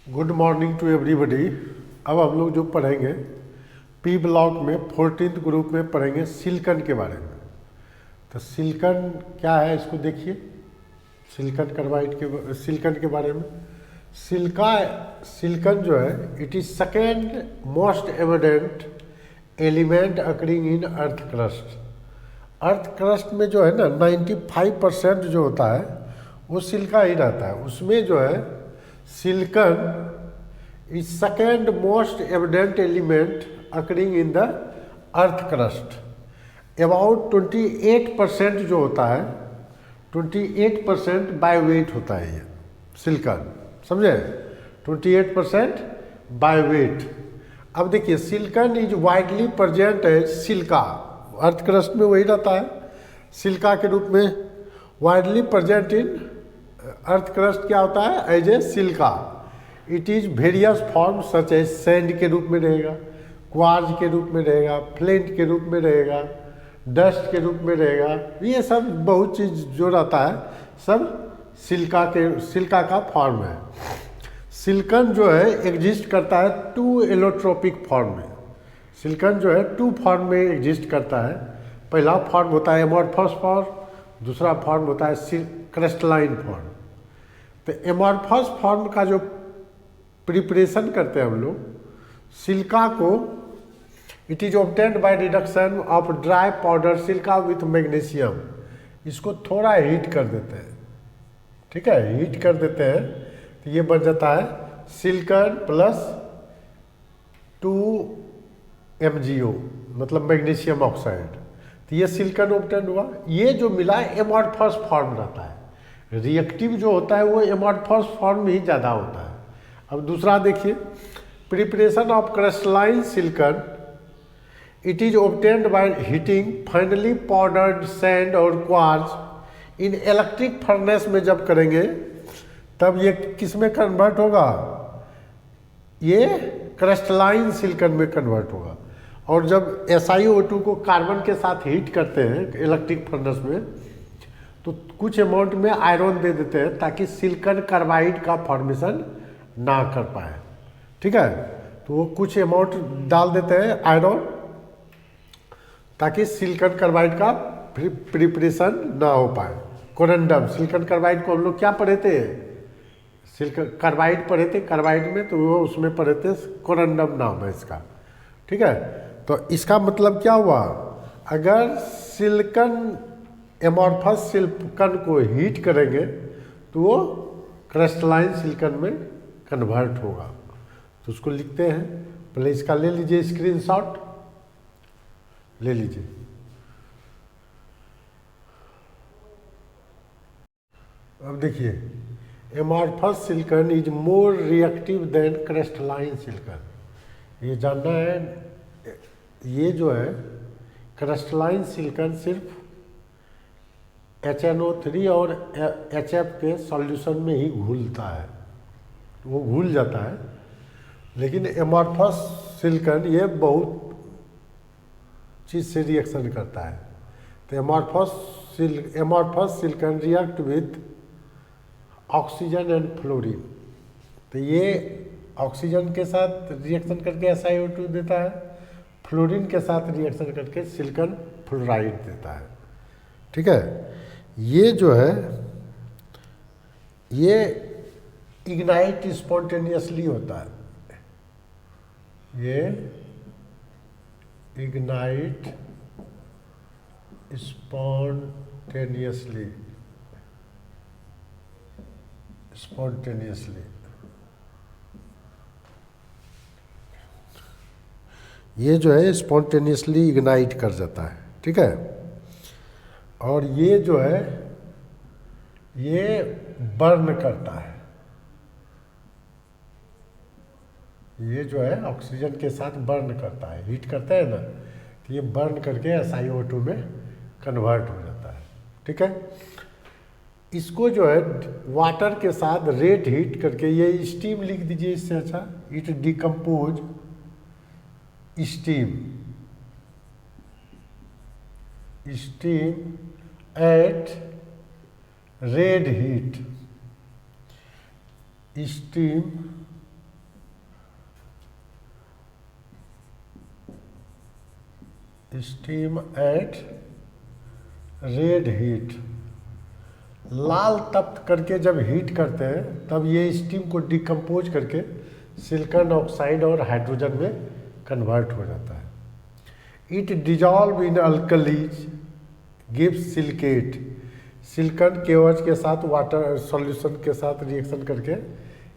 Good morning to everybody. अब हम लोग जो पढ़ेंगे पी ब्लॉक में 14th ग्रुप में पढ़ेंगे सिलिकॉन के बारे में। तो सिलिकॉन क्या है इसको देखिए। सिलिकॉन कार्बाइड के सिलिकॉन के बारे में सिलिकॉन जो है it is second most evident element occurring in earth crust. Earth crust में जो है ना 95% जो होता है वो सिलिका ही रहता है। उसमें जो है silicon is second most evident element occurring in the earth crust. About 28% जो होता है 28% बाय वेट होता है ये सिलिकॉन, समझे। 28% बाय वेट। अब देखिए silicon is widely present as silica, earth crust में वही रहता है सिलिका के रूप में। Widely present in earth crust क्या होता है as a silica. It is various form such as sand के रूप में रहेगा, क्वार्ज के रूप में रहेगा, फ्लिंट के रूप में रहेगा, डस्ट के रूप में रहेगा। ये सब बहुत चीज़ जो रहता है सब सिलिका का फॉर्म है। सिलिकॉन जो है एग्जिस्ट करता है 2 एलोट्रोपिक फॉर्म में। सिलिकॉन जो है 2 फॉर्म में एग्जिस्ट करता है। पहला फॉर्म होता है एमॉर्फस फॉर्म, दूसरा फॉर्म होता है क्रिस्टलाइन फॉर्म। तो एमॉर्फस फॉर्म का जो प्रिपरेशन करते हैं हम लोग सिलिका को, it is obtained by reduction of dry powder silica with magnesium. इसको थोड़ा हीट कर देते हैं, ठीक है, हीट कर देते हैं तो ये बन जाता है सिलिकॉन प्लस 2 MgO मतलब मैग्नीशियम ऑक्साइड। तो ये सिलिकॉन ऑब्टेन्ड हुआ। ये जो मिला एमॉर्फस फॉर्म रहता है। रिएक्टिव जो होता है वो एमॉर्फस फॉर्म में ही ज़्यादा होता है। अब दूसरा देखिए preparation of crystalline silicon, it is obtained by heating finally powdered sand और क्वार्ज इन इलेक्ट्रिक फर्नेस में जब करेंगे तब ये किस में कन्वर्ट होगा, ये क्रिस्टलाइन सिलिकॉन में कन्वर्ट होगा। और जब SiO2 को कार्बन के साथ हीट करते हैं इलेक्ट्रिक फर्नेस में तो कुछ अमाउंट में आयरन दे देते हैं ताकि सिलिकॉन कार्बाइड का फॉर्मेशन ना कर पाए, ठीक है। तो वो कुछ अमाउंट डाल देते हैं आयरन ताकि सिलिकॉन कार्बाइड का प्रिपरेशन ना हो पाए। कोरेंडम, सिलिकॉन कार्बाइड को हम लोग क्या पढ़े थे, सिलिकॉन कार्बाइड पढ़े थे कार्बाइड में, तो वो उसमें पढ़े थे कोरेंडम नाम है इसका, ठीक है। तो इसका मतलब क्या हुआ, अगर सिलिकॉन एमॉर्फस सिलिकॉन को हीट करेंगे तो वो क्रिस्टलाइन सिलिकॉन में कन्वर्ट होगा। तो उसको लिखते हैं, पहले इसका ले लीजिए स्क्रीनशॉट, ले लीजिए। अब देखिए amorphous silicon is more reactive than crystalline silicon. ये जानना है, ये जो है क्रिस्टलाइन सिलिकॉन सिर्फ HNO3 और HF के सॉल्यूशन में ही घुलता है, वो घुल जाता है। लेकिन एमॉर्फस सिलिकॉन ये बहुत चीज़ से रिएक्शन करता है। तो amorphous silicon react with oxygen and fluorine. तो ये ऑक्सीजन के साथ रिएक्शन करके SiO2 देता है, फ्लोरीन के साथ रिएक्शन करके सिलिकॉन फ्लोराइड देता है, ठीक है। ये जो है ये इग्नाइट स्पॉन्टेनियसली होता है, ये इग्नाइट स्पॉन्टेनियसली ये जो है स्पॉन्टेनियसली इग्नाइट कर जाता है, ठीक है। और ये जो है ये बर्न करता है, ये जो है ऑक्सीजन के साथ बर्न करता है, हीट करता है ना, तो ये बर्न करके SiO2 में कन्वर्ट हो जाता है, ठीक है। इसको जो है वाटर के साथ रेट हीट करके, ये स्टीम लिख दीजिए इससे अच्छा, it decompose steam at red heat, steam steam at red heat, लाल तप्त करके जब हीट करते हैं तब ये स्टीम को डिकम्पोज करके सिलिकॉन ऑक्साइड और हाइड्रोजन में कन्वर्ट हो जाता है। It dissolve in alkalis gives silicate, silicon KOH के साथ वाटर सॉल्यूशन के साथ रिएक्शन करके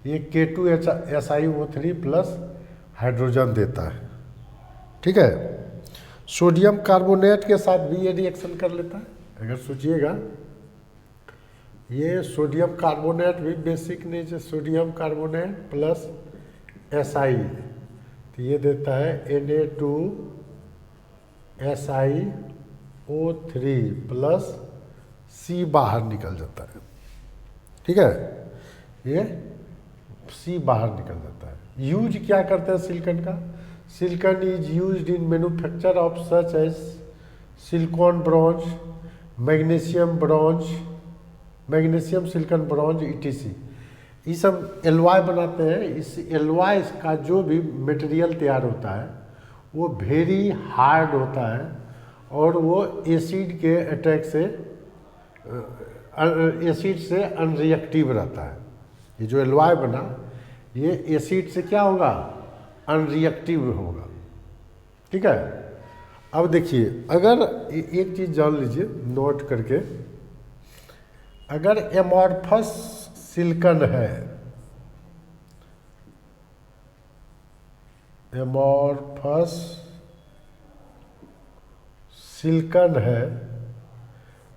ये K2SiO3 प्लस हाइड्रोजन देता है। ठीक है, सोडियम कार्बोनेट के साथ भी ये रिएक्शन कर लेता है। अगर सोचिएगा ये सोडियम कार्बोनेट भी basic nature, sodium carbonate plus Si, तो ये देता है Na2SiO3 प्लस C बाहर निकल जाता है। ठीक है, ये C बाहर निकल जाता है। यूज क्या करते हैं सिलिकॉन का? Silicon is used in manufacture of such as silicon bronze, magnesium bronze, magnesium silicon bronze ETC। ये सब एलॉय बनाते हैं। इस एलॉय का जो भी मटेरियल तैयार होता है वो वेरी हार्ड होता है और वो एसिड के अटैक से एसिड से अनरिएक्टिव रहता है। ये जो एलॉय बना ये एसिड से क्या होगा? अनरिएक्टिव होगा। ठीक है, अब देखिए, अगर एक चीज़ जान लीजिए नोट करके, अगर एमॉर्फस सिलिकॉन है, एमॉर्फस सिलिकॉन है,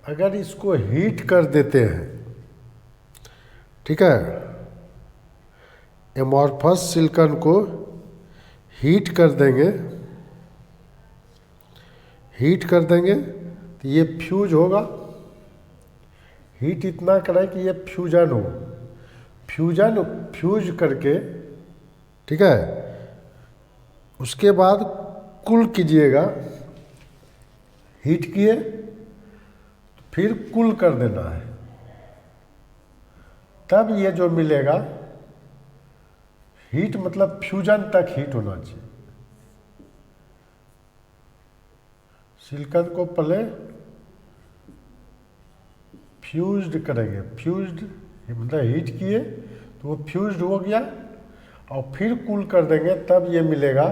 अगर इसको हीट कर देते हैं, ठीक है, एमॉर्फस सिलिकॉन को हीट कर देंगे, हीट कर देंगे तो ये फ्यूज होगा। हीट इतना करें कि ये फ्यूजन हो, फ्यूज करके, ठीक है, उसके बाद कूल कीजिएगा, हीट किए फिर कूल कर देना है, तब ये जो मिलेगा, हीट मतलब फ्यूजन तक हीट होना चाहिए। सिलिकॉन को पहले फ्यूज्ड करेंगे, फ्यूज्ड मतलब हीट किए तो वो फ्यूज्ड हो गया और फिर कूल कर देंगे, तब ये मिलेगा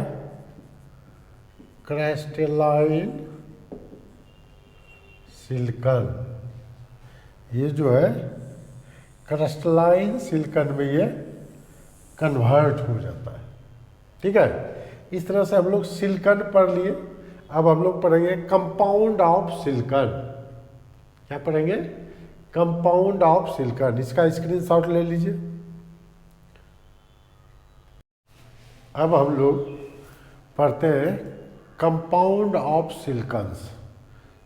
क्राइस्टलाइन सिलिकॉन। ये जो है क्राइस्टलाइन सिलिकॉन में ये कन्वर्ट हो जाता है। ठीक है, इस तरह से हम लोग सिलिकॉन पढ़ लिए। अब हम लोग पढ़ेंगे कंपाउंड ऑफ सिलिकॉन। क्या पढ़ेंगे? Compound of silicon. इसका स्क्रीनशॉट ले लीजिए। अब हम लोग पढ़ते हैं कंपाउंड ऑफ सिलिकॉन्स।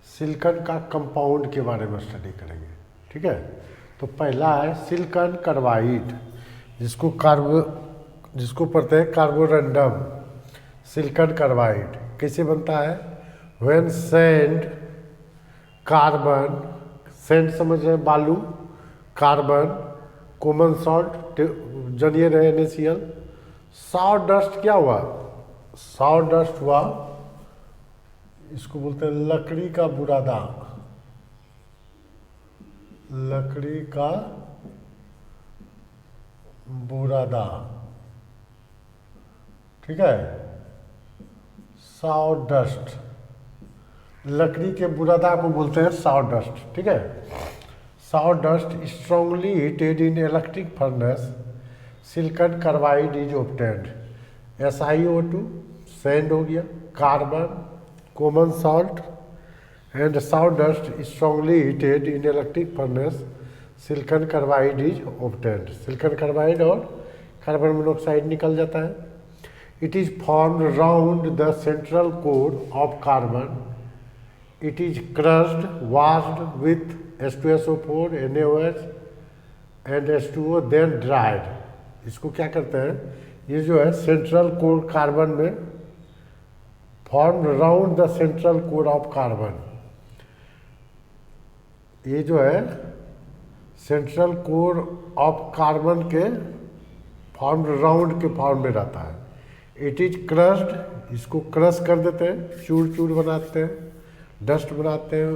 सिलिकॉन का कंपाउंड के बारे में स्टडी करेंगे। ठीक है, तो पहला है सिलिकॉन कार्बाइड, जिसको पढ़ते हैं कार्बोरंडम। सिलिकॉन कार्बाइड कैसे बनता है? व्हेन सैंड, कार्बन, सैंड समझ रहे हैं, बालू, कार्बन, कॉमन सॉल्ट, जानिए रहे NaCl, सॉ डस्ट क्या हुआ? सॉ डस्ट हुआ, इसको बोलते हैं लकड़ी का बुरादा, लकड़ी का बुरादा। ठीक है, सॉ डस्ट, लकड़ी के बुरादा को बोलते हैं सॉ डस्ट। ठीक है, saw dust strongly heated in electric furnace, silicon carbide is obtained. SiO2 sand हो गया, carbon, common salt and saw dust strongly heated in electric furnace, silicon carbide is obtained. Silicon carbide और carbon monoxide निकल जाता है। It is formed round the central core of carbon. It is crushed, washed with H2SO4, NaOH and H2O, then dried. इसको क्या करते हैं? ये जो है सेंट्रल कोर कार्बन में form round the central core of carbon. ये जो है सेंट्रल कोर ऑफ कार्बन के फॉर्म राउंड के फॉर्म में रहता है। इट इज क्रस्ड, इसको क्रश कर देते हैं, चूर चूर बनाते हैं, डस्ट बनाते हैं।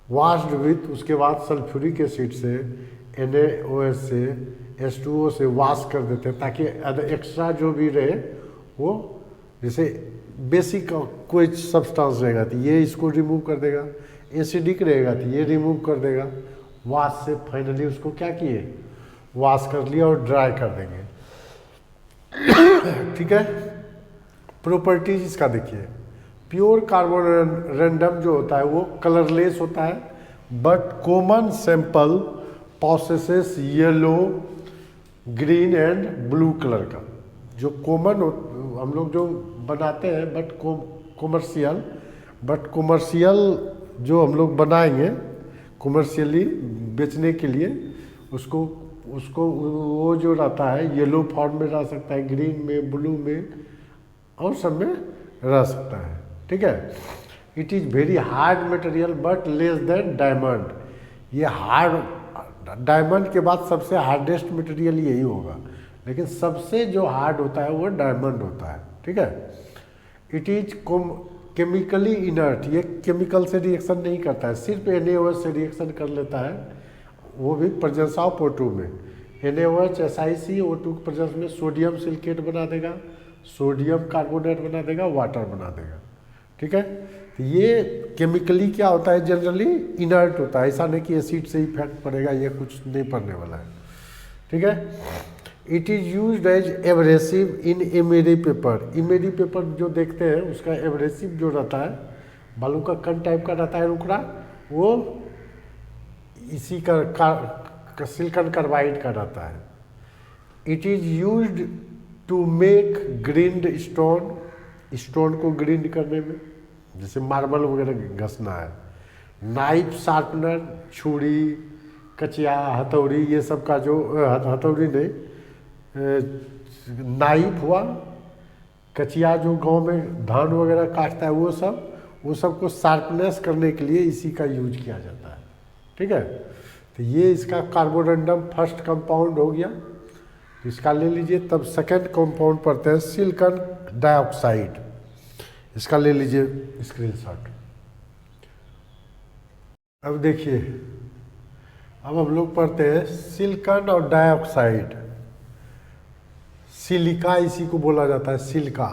वाश्ड विथ, उसके बाद सल्फ्यूरिक एसिड से, NaOH से, H2O से वाश कर देते हैं ताकि एक्स्ट्रा जो भी रहे वो, जैसे बेसिक कोई सब्सटेंस रहेगा तो ये इसको रिमूव कर देगा, एसिडिक रहेगा तो ये रिमूव कर देगा। वाश से फाइनली उसको क्या किए, वाश कर लिया और ड्राई कर देंगे। ठीक है। प्रॉपर्टीज इसका देखिए, प्योर कार्बोरेंडम जो होता है वो कलरलेस होता है, but common sample possesses yellow, green and blue colour का। जो कॉमन हम लोग जो बनाते हैं बट कॉमर्शियल जो हम लोग बनाएंगे कॉमर्शियली बेचने के लिए, उसको वो जो रहता है येलो फॉर्म में रह सकता है, ग्रीन में, ब्लू में और सब में रह सकता है। ठीक है। It is very hard material but less than diamond. ये हार्ड, डायमंड के बाद सबसे हार्डेस्ट मटेरियल यही होगा, लेकिन सबसे जो हार्ड होता है वो डायमंड होता है। ठीक है। इट इज केमिकली इनर्ट, ये केमिकल से रिएक्शन नहीं करता है, सिर्फ NaOH से रिएक्शन कर लेता है, वो भी प्रेजेंस ऑफ O2 में। NaOH SiCO2 के प्रेजेंस में सोडियम सिलिकेट बना देगा, सोडियम कार्बोनेट बना देगा, वाटर बना देगा। ठीक है। तो ये केमिकली क्या होता है, जनरली इनर्ट होता है, ऐसा नहीं कि एसिड से इफेक्ट पड़ेगा, ये कुछ नहीं पड़ने वाला है। ठीक है। It is used as abrasive in emery paper. Emery paper जो देखते हैं उसका एब्रेसिव जो रहता है, बालू का कण टाइप का रहता है रुखड़ा, वो इसी का सिलिकॉन कार्बाइड का रहता है। It is used to make grind stone, stone को ग्रिंड करने में, जैसे मार्बल वगैरह घसना है। नाइफ शार्पनर, छुरी, कचिया, हथौड़ी, ये सब का जो हथौड़ी नहीं, नाइफ हुआ, कचिया जो गांव में धान वगैरह काटता है वो सब को शार्पनेस करने के लिए इसी का यूज किया जाता है। ठीक है। तो ये इसका कार्बोरेंडम फर्स्ट कंपाउंड हो गया, तो इसका ले लीजिए। तब सेकेंड कंपाउंड पढ़ते हैं सिलिकॉन डाइऑक्साइड, इसका ले लीजिए स्क्रीनशॉट। अब देखिए, अब हम लोग पढ़ते हैं सिलिकॉन और डाइऑक्साइड। सिलिका इसी को बोला जाता है, silica.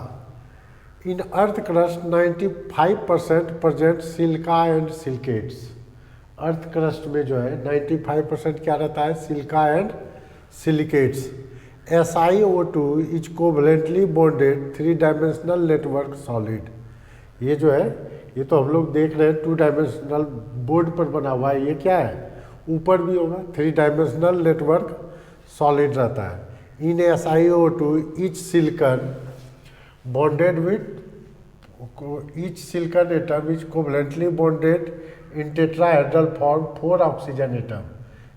In earth crust 95% present silica and silicates. Earth crust में जो है 95% क्या रहता है, silica and silicates. SiO2 is covalently bonded 3 dimensional network solid. ये जो है, ये तो हम लोग देख रहे हैं 2 डायमेंशनल बोर्ड पर बना हुआ है, ये क्या है, ऊपर भी होगा, 3 डायमेंशनल नेटवर्क सॉलिड रहता है। In SiO2 each silicon bonded with each silicon atom is covalently bonded in tetrahedral form 4 oxygen atom.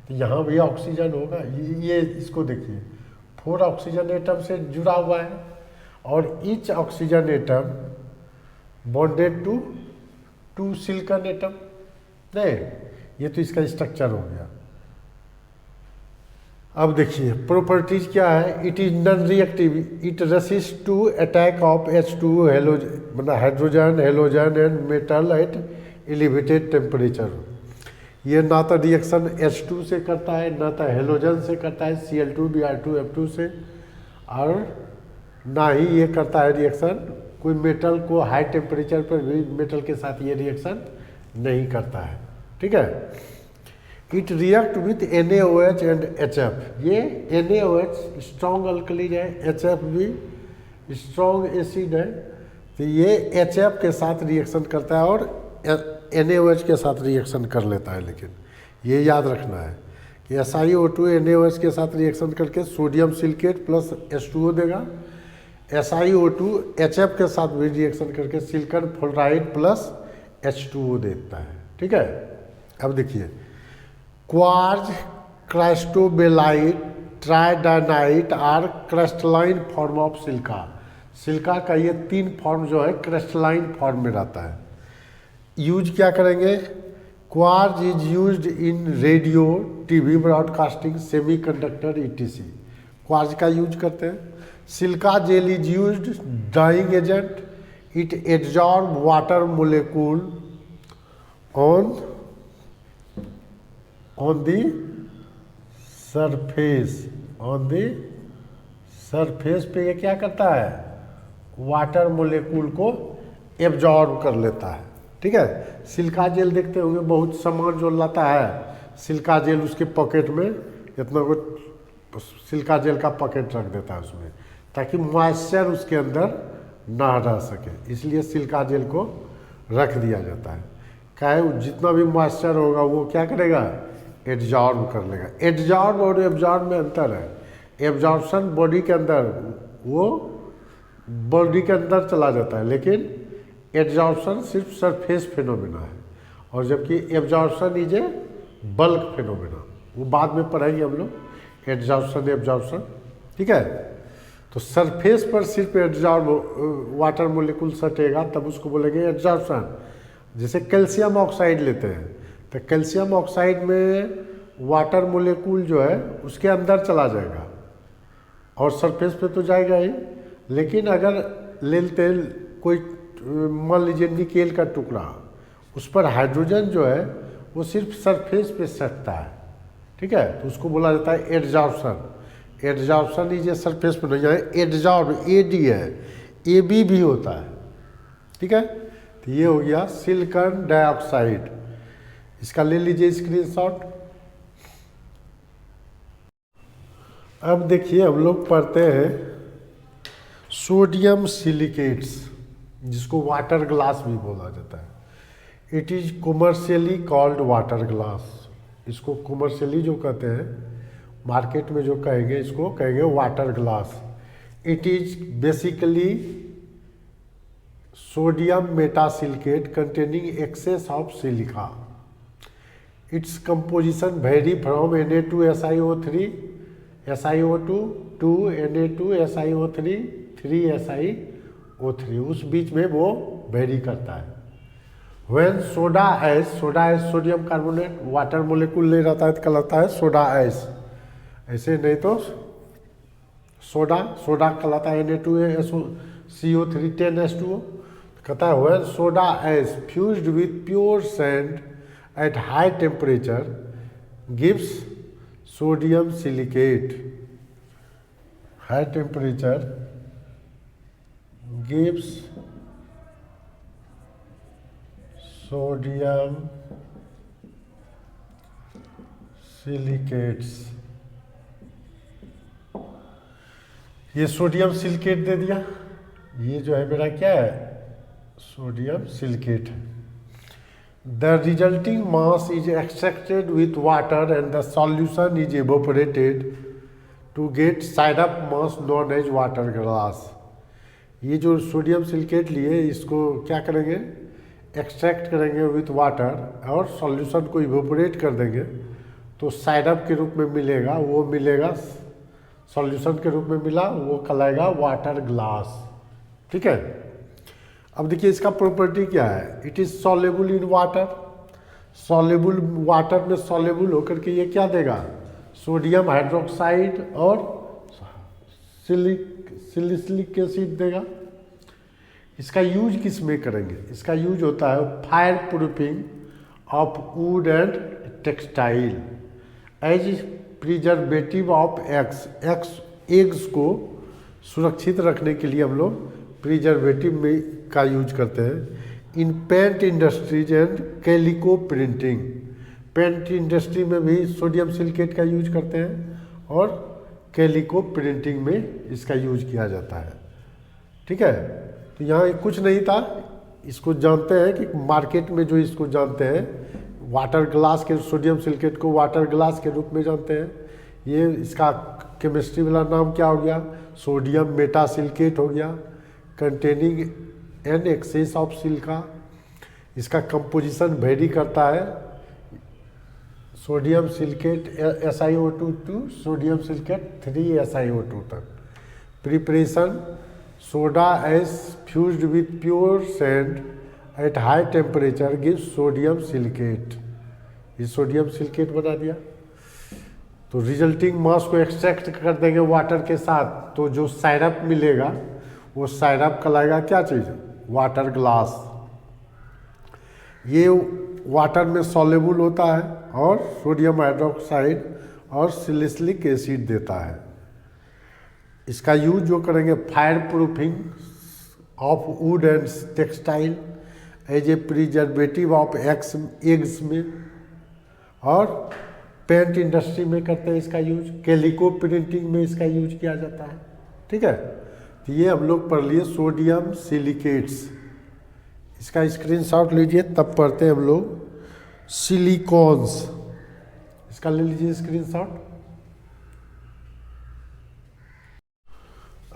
तो यहाँ भी ऑक्सीजन होगा, ये इसको देखिए, 4 ऑक्सीजन एटम से जुड़ा हुआ है, और each oxygen atom bonded to 2 silicon atom. नहीं, ये तो इसका स्ट्रक्चर हो गया। अब देखिए प्रॉपर्टीज क्या है। It is non reactive, it resist to attack of H2 मतलब hydrogen, halogen and metal at elevated temperature. ये ना तो रिएक्शन H2 से करता है, ना तो हेलोजन से करता है, Cl2 Br2 से, और ना ही ये करता है रिएक्शन कोई मेटल को हाई टेम्परेचर पर भी मेटल के साथ ये रिएक्शन नहीं करता है। ठीक है। It react with NaOH and HF। ये NaOH स्ट्रॉन्ग अल्कलीन है, HF भी स्ट्रॉन्ग एसिड है, तो ये HF के साथ रिएक्शन करता है और NaOH के साथ रिएक्शन कर लेता है। लेकिन ये याद रखना है कि SiO2 NaOH के साथ रिएक्शन करके सोडियम सिलिकेट प्लस H2O देगा, SiO2 HF के साथ भी रिएक्शन करके सिलिकॉन फ्लोराइड प्लस H2O देता है। ठीक है। अब देखिए, quartz, cristobalite, tridymite are crystalline form of silica. Silica का ये 3 फॉर्म जो है क्रिस्टलाइन फॉर्म में रहता है। यूज क्या करेंगे, quartz is used in radio, TV broadcasting, semiconductor ETC। Quartz का यूज करते हैं। Silica gel is used drying agent, it absorb water molecule on the surface, on the surface पे ये क्या करता है, वाटर मोलिक्यूल को एब्जॉर्ब कर लेता है। ठीक है, सिलिका जेल देखते होंगे बहुत सामान जो लाता है सिलिका जेल उसके पॉकेट में इतना कुछ सिलिका जेल का पॉकेट रख देता है उसमें, ताकि मॉइस्चर उसके अंदर ना रह सके, इसलिए सिलिका जेल को रख दिया जाता है। क्या जितना भी मॉइस्चर होगा वो क्या करेगा, एब्जॉर्ब कर लेगा। एब्जॉर्ब और एब्जॉर्ब में अंतर है, एब्जॉर्प्शन बॉडी के अंदर, वो बॉडी के अंदर चला जाता है, लेकिन एब्जॉर्प्शन सिर्फ सरफेस फिनोमेना है, और जबकि absorption is a bulk phenomena, वो बाद में पढ़ेंगे हम लोग एब्जॉर्प्शन। ठीक है, तो सरफेस पर सिर्फ एब्जॉर्ब वाटर मोलिक्यूल सटेगा तब उसको बोलेंगे एब्जॉर्प्शन। जैसे कैल्शियम ऑक्साइड लेते हैं तो कैल्शियम ऑक्साइड में वाटर मोलिक्यूल जो है उसके अंदर चला जाएगा और सरफेस पे तो जाएगा ही, लेकिन अगर लेते कोई मान लीजिए निकेल का टुकड़ा, उस पर हाइड्रोजन जो है वो सिर्फ सरफेस पे सटता है। ठीक है, तो उसको बोला जाता है adsorption. Adsorption is a surface पर नहीं है, एड्जॉर्ब एडी है, ए बी भी होता है। ठीक है, तो ये हो गया सिलिकॉन डाइऑक्साइड, इसका ले लीजिए स्क्रीनशॉट। अब देखिए हम लोग पढ़ते हैं सोडियम सिलिकेट्स, जिसको वाटर ग्लास भी बोला जाता है। It is commercially called water glass, इसको कॉमर्शियली जो कहते हैं मार्केट में जो कहेंगे इसको कहेंगे water glass. It is basically sodium metasilicate containing excess of silica. Its composition vary from Na2SiO3 SiO2 to Na2SiO3 3SiO3, उस बीच में वो वेरी करता है। When soda ash sodium carbonate water molecule ले रहता है तो कहलाता है सोडा ऐश, ऐसे नहीं तो सोडा कहलाता है Na2CO3 10H2O। कहता है when soda ash fused with pure sand at high temperature gives sodium silicate. High temperature gives sodium silicates. ये सोडियम सिलिकेट दे दिया, ये जो है मेरा क्या है, सोडियम सिलिकेट है। The resulting mass is extracted with water and the solution is evaporated to get side up mass known as water glass. ये जो सोडियम सिलिकेट लिए इसको क्या करेंगे, एक्सट्रैक्ट करेंगे विथ वाटर और सॉल्यूशन को इवोपरेट कर देंगे तो साइड अप के रूप में मिलेगा, वो मिलेगा सॉल्यूशन के रूप में मिला, वो कहलाएगा वाटर ग्लास। ठीक है, अब देखिए इसका प्रॉपर्टी क्या है, it is soluble in water. Soluble water में सॉल्युबल होकर के ये क्या देगा, सोडियम हाइड्रोक्साइड और सिलिसिलिक एसिड देगा। इसका यूज किस में करेंगे, इसका यूज होता है fire proofing of wood and textile, as preservative of eggs को सुरक्षित रखने के लिए हम लोग प्रिजर्वेटिव में का यूज करते हैं। In paint industries and calico printing, paint industry में भी सोडियम सिलिकेट का यूज करते हैं और कैलिको प्रिंटिंग में इसका यूज किया जाता है। ठीक है, तो यहाँ कुछ नहीं था, इसको जानते हैं कि मार्केट में जो इसको जानते हैं वाटर ग्लास के, सोडियम सिलिकेट को वाटर ग्लास के रूप में जानते हैं। ये इसका केमिस्ट्री वाला नाम क्या हो गया, सोडियम मेटासिलिकेट हो गया, containing an excess of silica. इसका कंपोजिशन वेरी करता है sodium silicate SiO2 to sodium silicate 3SiO2 तक। Preparation soda ash fused with pure sand at high temperature gives sodium silicate. ये सोडियम सिलिकेट बना दिया। तो रिजल्टिंग मास को एक्सट्रैक्ट कर देंगे वाटर के साथ, तो जो साइरप मिलेगा वो साइरप कहलाएगा क्या चीज़, वाटर ग्लास। ये वाटर में सॉल्युबल होता है और सोडियम हाइड्रोक्साइड और सिलिसिलिक एसिड देता है। इसका यूज जो करेंगे fire proofing of wood and textile, as a preservative of eggs में, और पेंट इंडस्ट्री में करते हैं इसका यूज, कैलिको प्रिंटिंग में इसका यूज किया जाता है। ठीक है, तो ये हम लोग पढ़ लिए सोडियम सिलिकेट्स। इसका स्क्रीनशॉट लीजिए, तब पढ़ते हैं हम लोग सिलिकॉन्स। इसका ले लीजिए स्क्रीनशॉट।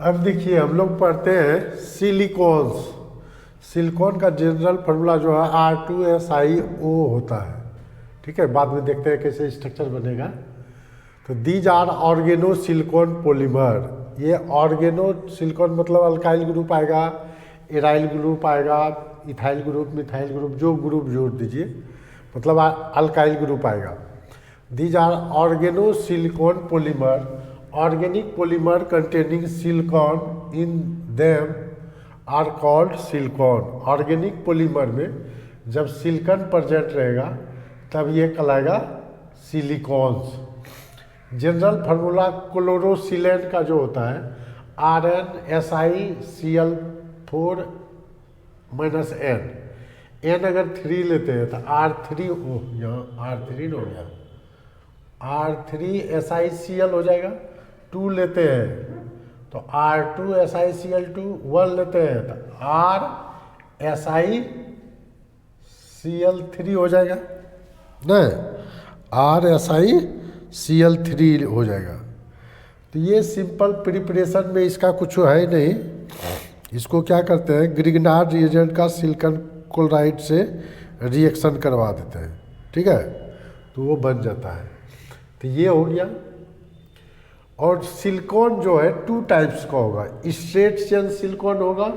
अब देखिए हम लोग पढ़ते हैं सिलिकॉन्स। सिलिकॉन का जनरल फार्मूला जो है R2SiO होता है। ठीक है, बाद में देखते हैं कैसे स्ट्रक्चर बनेगा। तो these are organo silicon polymer. ये ऑर्गेनो सिलिकॉन मतलब अल्काइल ग्रुप आएगा, एराइल ग्रुप आएगा, इथाइल ग्रुप, मिथाइल ग्रुप, जो ग्रुप जोड़ दीजिए मतलब अल्काइल ग्रुप आएगा। These are organo silicon polymer, organic polymer containing silicon in them are called silicon. Organic polymer में जब सिलिकॉन प्रेजेंट रहेगा तब ये कहलाएगा सिलिकॉन्स। जनरल फार्मूला क्लोरोसिलेन का जो होता है RnSiCl4 -N, N अगर 3 लेते हैं तो R3, यहाँ R3 हो गया, R3SiCl हो जाएगा। 2 लेते हैं तो R2SiCl2, 1 लेते हैं तो RSiCl3 हो जाएगा, नहीं RSiCl3 हो जाएगा। तो ये सिंपल प्रिपरेशन में इसका कुछ है नहीं। इसको क्या करते हैं, ग्रिग्नार्ड रिएजेंट का सिलिकॉन क्लोराइड से रिएक्शन करवा देते हैं। ठीक है, तो वो बन जाता है। तो ये हो गया। और सिलिकॉन जो है 2 टाइप्स का होगा, स्ट्रेट चेन सिलिकॉन होगा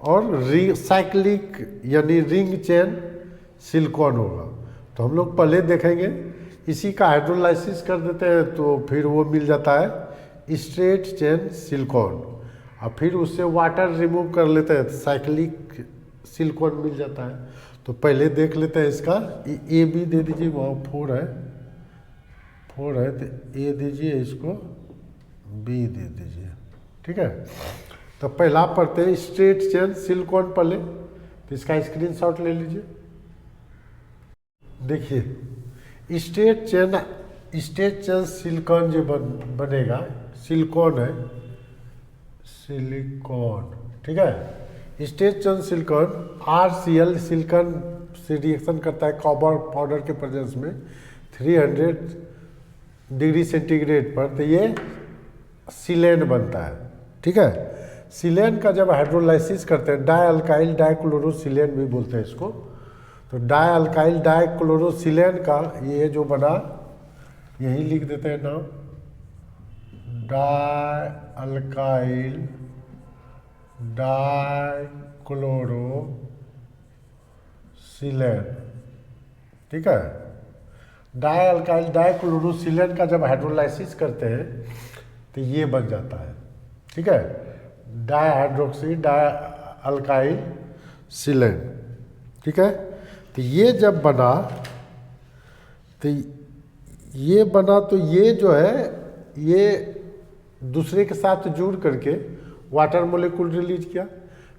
और साइक्लिक यानी रिंग चेन सिलिकॉन होगा। तो हम लोग पहले देखेंगे, इसी का हाइड्रोलाइसिस कर देते हैं तो फिर वो मिल जाता है स्ट्रेट चेन सिलिकॉन, और फिर उससे वाटर रिमूव कर लेते हैं तो साइक्लिक सिलिकॉन मिल जाता है। तो पहले देख लेते हैं इसका, ए बी दे दीजिए, वहाँ 4 है तो ए दीजिए, इसको बी दे दीजिए। ठीक है, तो पहला पढ़ते हैं स्ट्रेट चेन सिलिकॉन पहले। तो इसका स्क्रीनशॉट ले लीजिए। देखिए स्ट्रेट चेन सिलिकॉन जो बनेगा, सिलिकॉन है, सिलिकॉन। ठीक है, straight chain silicon RCl silicon से रिएक्शन करता है कॉपर पाउडर के प्रेजेंस में 300 डिग्री सेंटीग्रेड पर, तो ये सिलेन बनता है। ठीक है, सिलेन का जब हाइड्रोलाइसिस करते हैं, डाइअल्काइल डाइक्लोरोसिलेन भी बोलते हैं इसको, तो डाइअल्काइल डाइक्लोरोसिलेन का ये जो बना, यही लिख देते हैं नाम, डाइअल्काइल डाइक्लोरोसिलेन। ठीक है, डाइअल्काइल डाइक्लोरोसिलेन का जब हाइड्रोलाइसिस करते हैं तो ये बन जाता है। ठीक है, डाइहाइड्रोक्सी डाइअल्काइल सिलेन। ठीक है, तो ये जब बना तो ये जो है ये दूसरे के साथ जुड़ करके वाटर मोलिक्यूल रिलीज किया।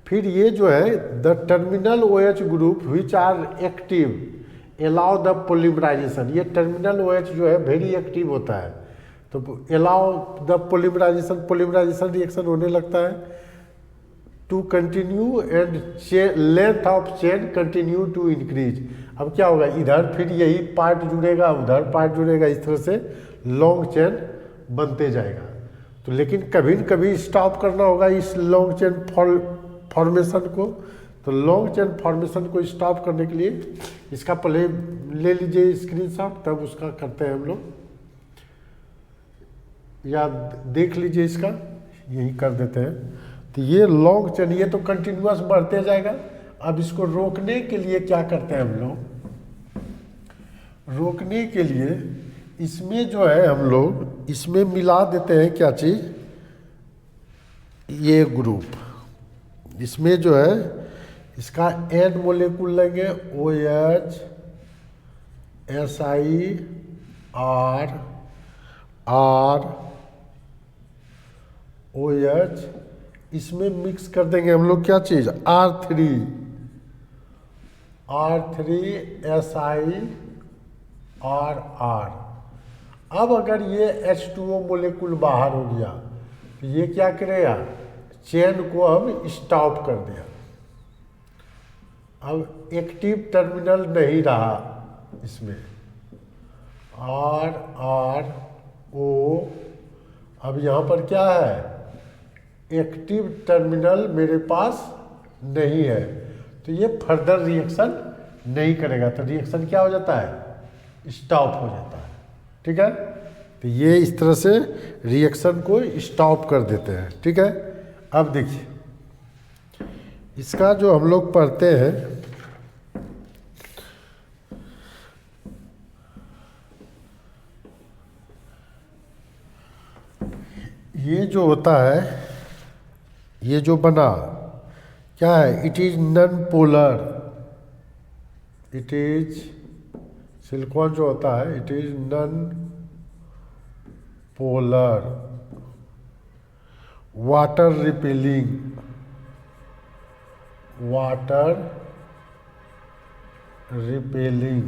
फिर ये जो है the terminal OH group which are active allow the polymerization, ये टर्मिनल OH जो है वेरी एक्टिव होता है, तो अलाउ द पोलिमराइजेशन रिएक्शन होने लगता है to continue and length of chain continue to increase. अब क्या होगा, इधर फिर यही पार्ट जुड़ेगा, उधर पार्ट जुड़ेगा, इस तरह से लॉन्ग चेन बनते जाएगा। तो लेकिन कभी न कभी स्टॉप करना होगा इस लॉन्ग चेन फॉर्मेशन को। तो लॉन्ग चेन फॉर्मेशन को स्टॉप करने के लिए इसका पहले ले लीजिए स्क्रीनशॉट, तब उसका करते हैं हम लोग, या देख लीजिए इसका, यही कर देते हैं। तो ये लॉन्ग चेन ये तो कंटिन्यूअस बढ़ते जाएगा। अब इसको रोकने के लिए क्या करते हैं हम लोग, रोकने के लिए इसमें जो है हम लोग इसमें मिला देते हैं क्या चीज़, ये ग्रुप। इसमें जो है इसका एन मोलेकुल लेंगे OH SI R R OH, इसमें मिक्स कर देंगे हम लोग क्या चीज़ R3 SI R। अब अगर ये H2O मोलेकुल बाहर हो गया तो ये क्या करेगा, चेन को अब स्टॉप कर दिया। अब एक्टिव टर्मिनल नहीं रहा इसमें RO। अब यहाँ पर क्या है, एक्टिव टर्मिनल मेरे पास नहीं है, तो ये फर्दर रिएक्शन नहीं करेगा, तो रिएक्शन क्या हो जाता है, स्टॉप हो जाता है। ठीक है, तो ये इस तरह से रिएक्शन को स्टॉप कर देते हैं। ठीक है, अब देखिए इसका जो हम लोग पढ़ते हैं, ये जो होता है, ये जो बना क्या है, it is non polar. It is silicon जो होता है it is non polar water repelling, water repelling.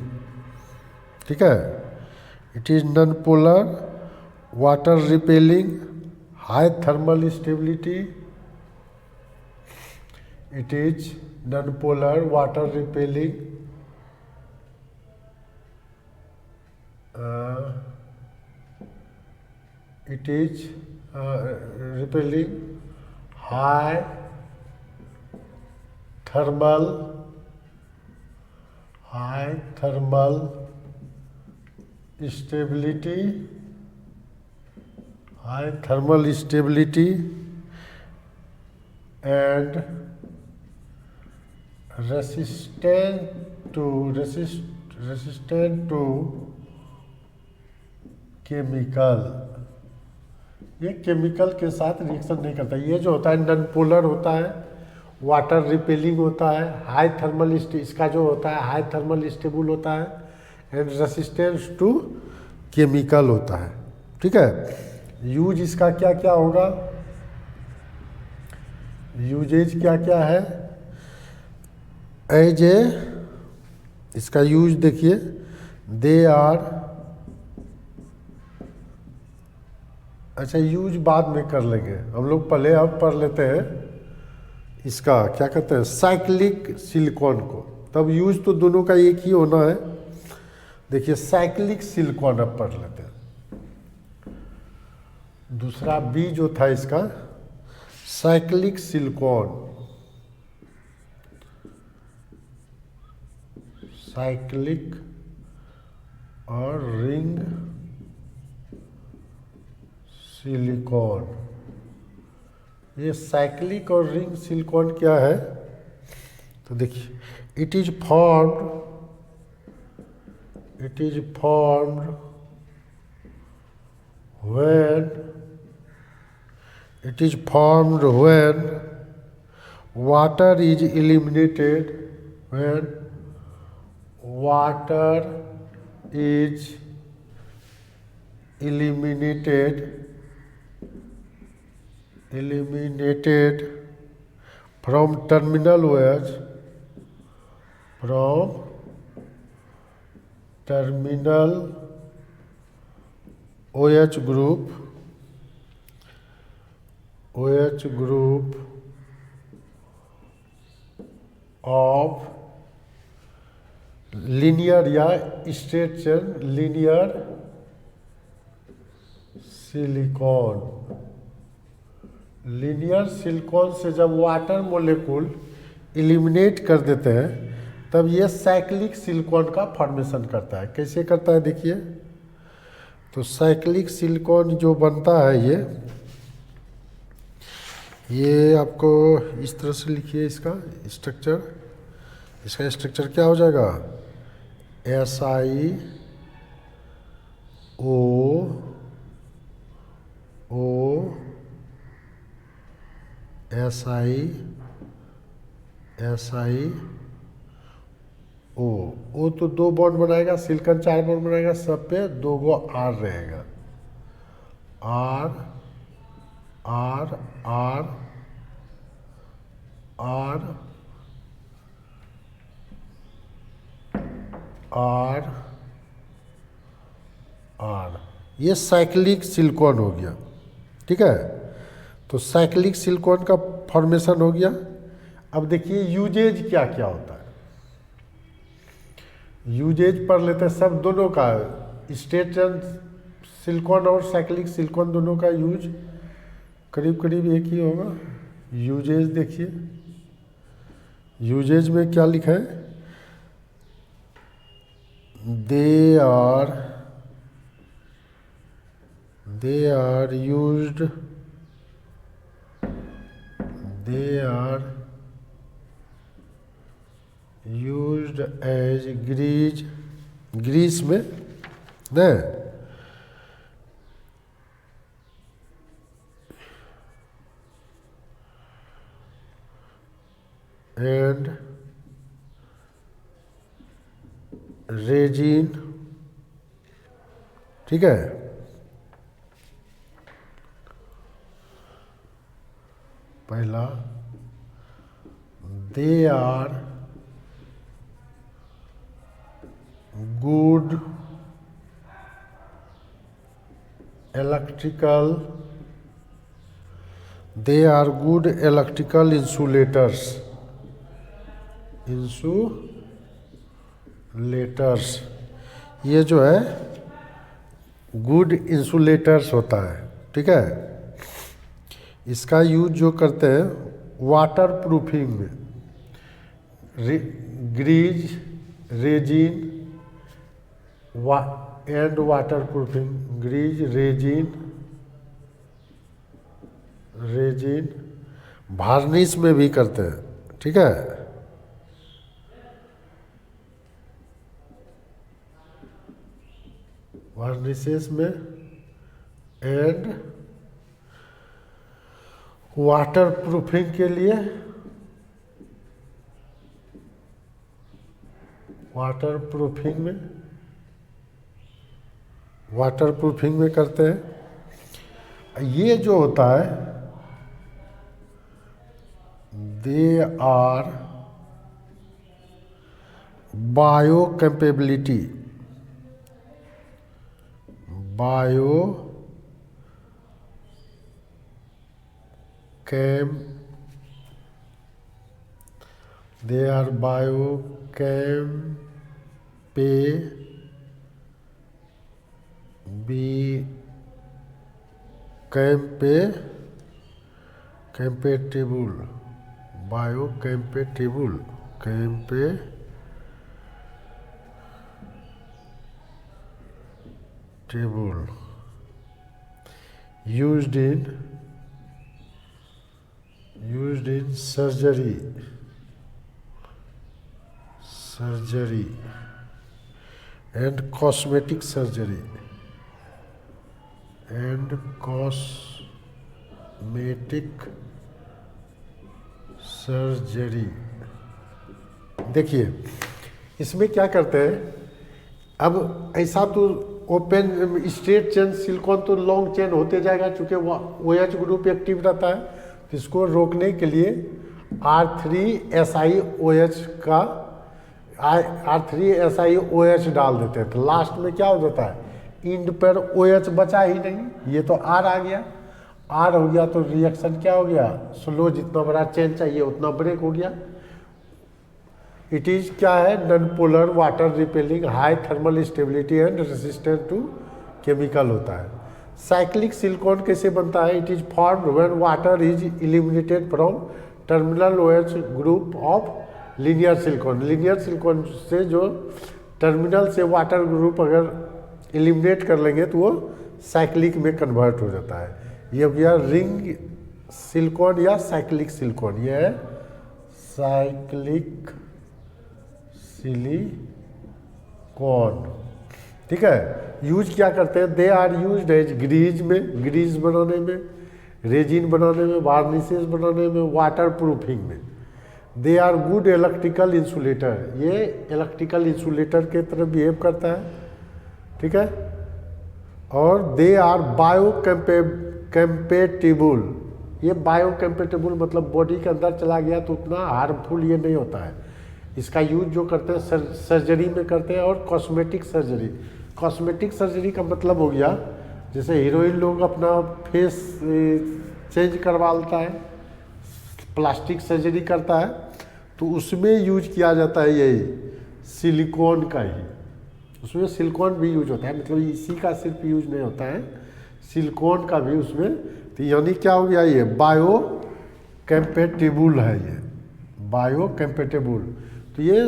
ठीक है, it is non polar water repelling, high thermal stability. It is non polar water repelling, it is repelling high thermal stability, high thermal stability and resistant to chemical. ये chemical के साथ reaction नहीं करता। ये जो होता है नॉन पोलर होता है, वाटर रिपेलिंग होता है, हाई थर्मल, इसका जो होता है हाई थर्मल स्टेबल होता है एंड रेसिस्टेंस टू केमिकल होता है। ठीक है, यूज इसका क्या क्या होगा, यूजेज क्या क्या है, एज ए, इसका यूज देखिए, दे आर, अच्छा यूज बाद में कर लेंगे हम लोग, पहले अब पढ़ लेते हैं इसका क्या कहते हैं, साइक्लिक सिलिकॉन को, तब यूज तो दोनों का एक ही होना है। देखिए साइक्लिक सिलिकॉन अब पढ़ लेते हैं। दूसरा बी जो था इसका, साइक्लिक सिलिकॉन, साइक्लिक और रिंग सिलिकॉन। ये साइक्लिक और रिंग सिलिकॉन क्या है, तो देखिए it is formed when water is eliminated, when water is eliminated from terminal OH, OH group of linear या straight chain linear silicon. Linear silicon से जब वाटर मोलेकुल एलिमिनेट कर देते हैं तब ये साइक्लिक सिलिकॉन का फॉर्मेशन करता है। कैसे करता है देखिए, तो साइक्लिक सिलिकॉन जो बनता है ये आपको इस तरह से लिखिए, इसका स्ट्रक्चर क्या हो जाएगा, SI ओ ओ SI ओ तो 2 बॉन्ड बनाएगा, सिलिकॉन 4 बॉन्ड बनाएगा, सब पे 2 गो R रहेगा। R R R R R R, ये साइक्लिक सिलिकॉन हो गया। ठीक है, तो साइक्लिक सिलिकॉन का फॉर्मेशन हो गया। अब देखिए यूजेज क्या क्या होता है। यूजेज पढ़ लेते हैं सब दोनों का, स्ट्रेट सिलिकॉन और साइक्लिक सिलिकॉन दोनों का यूज करीब करीब एक ही होगा। यूजेज देखिए, यूजेज में क्या लिखा है, they are used as grease में न, एंड रेजिन। ठीक है, पहला they are good electrical insulators. ये जो है गुड इंसुलेटर्स होता है। ठीक है, इसका यूज जो करते हैं वाटर प्रूफिंग में, grease resin and water proofing, grease resin varnish में भी करते हैं। ठीक है, वार्निशेस में एंड वाटर प्रूफिंग के लिए वाटर प्रूफिंग में करते हैं। ये जो होता है they are bio capability, they are biocompatible used in surgery and cosmetic surgery देखिए इसमें क्या करते हैं, अब ऐसा तो ओपन स्ट्रेट चेन सिलिकॉन तो लॉन्ग चेन होते जाएगा, चूँकि वो OH ग्रुप एक्टिव रहता है, तो इसको रोकने के लिए R3SiOH का R3SiOH डाल देते हैं। तो लास्ट में क्या हो जाता है, इंड पर OH बचा ही नहीं, ये तो R आ गया। R हो गया तो रिएक्शन क्या हो गया, स्लो, जितना बड़ा चेन चाहिए उतना ब्रेक हो गया। इट इज क्या है, non polar water repelling high thermal stability and resistant to chemical होता है। साइक्लिक सिलिकॉन कैसे बनता है, it is formed when water is eliminated from terminal OH group of linear silicon. Linear silicon से जो terminal से वाटर ग्रुप अगर eliminate कर लेंगे तो वो साइक्लिक में कन्वर्ट हो जाता है। ये हो गया रिंग सिलिकॉन या साइक्लिक सिलिकॉन। ये है साइक्लिक सिलिकॉन। ठीक है। यूज क्या करते हैं, they are use as grease में, ग्रीज बनाने में, रेजिन बनाने में, वार्निशेस बनाने में, वाटर प्रूफिंग में। They are good electrical insulator, ये इलेक्ट्रिकल इंसुलेटर के तरह बिहेव करता है, ठीक है। और दे आर बायो कैम्पेटेबल, ये बायो कैम्पेटेबल मतलब बॉडी के अंदर चला गया तो उतना हार्मफुल ये नहीं होता है। इसका यूज जो करते हैं सर्जरी में करते हैं, और कॉस्मेटिक सर्जरी। कॉस्मेटिक सर्जरी का मतलब हो गया जैसे हीरोइन लोग अपना फेस चेंज करवा लेता है, प्लास्टिक सर्जरी करता है, तो उसमें यूज किया जाता है यही सिलिकॉन का ही। उसमें सिलिकॉन भी यूज होता है, मतलब इसी का सिर्फ यूज नहीं होता है, सिलिकॉन का भी उसमें। तो यानी क्या हो गया, ये बायो कैम्पेटेबल है, ये बायो कैम्पेटेबल। तो ये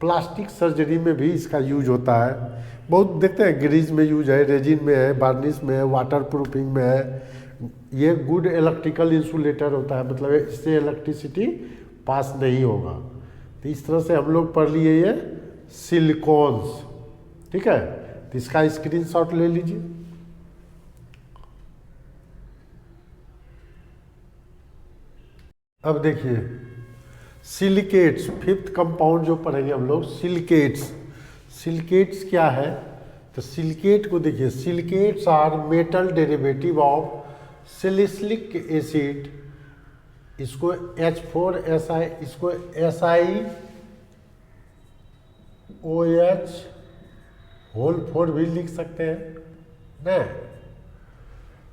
प्लास्टिक सर्जरी में भी इसका यूज होता है। बहुत देखते हैं ग्रीज में यूज है, रेजिन में है, वार्निश में है, वाटर प्रूफिंग में है। ये गुड इलेक्ट्रिकल इंसुलेटर होता है, मतलब इससे इलेक्ट्रिसिटी पास नहीं होगा। तो इस तरह से हम लोग पढ़ लिए ये सिलिकॉन्स, ठीक है। तो इसका स्क्रीनशॉट ले लीजिए। अब देखिए सिलिकेट्स, फिफ्थ कंपाउंड जो पढ़ेंगे हम लोग, सिलिकेट्स। सिलिकेट्स क्या है, तो सिलिकेट को देखिए, silicates are metal derivative of silicic acid. इसको H4SI, इसको SiOH होल 4 भी लिख सकते हैं ना,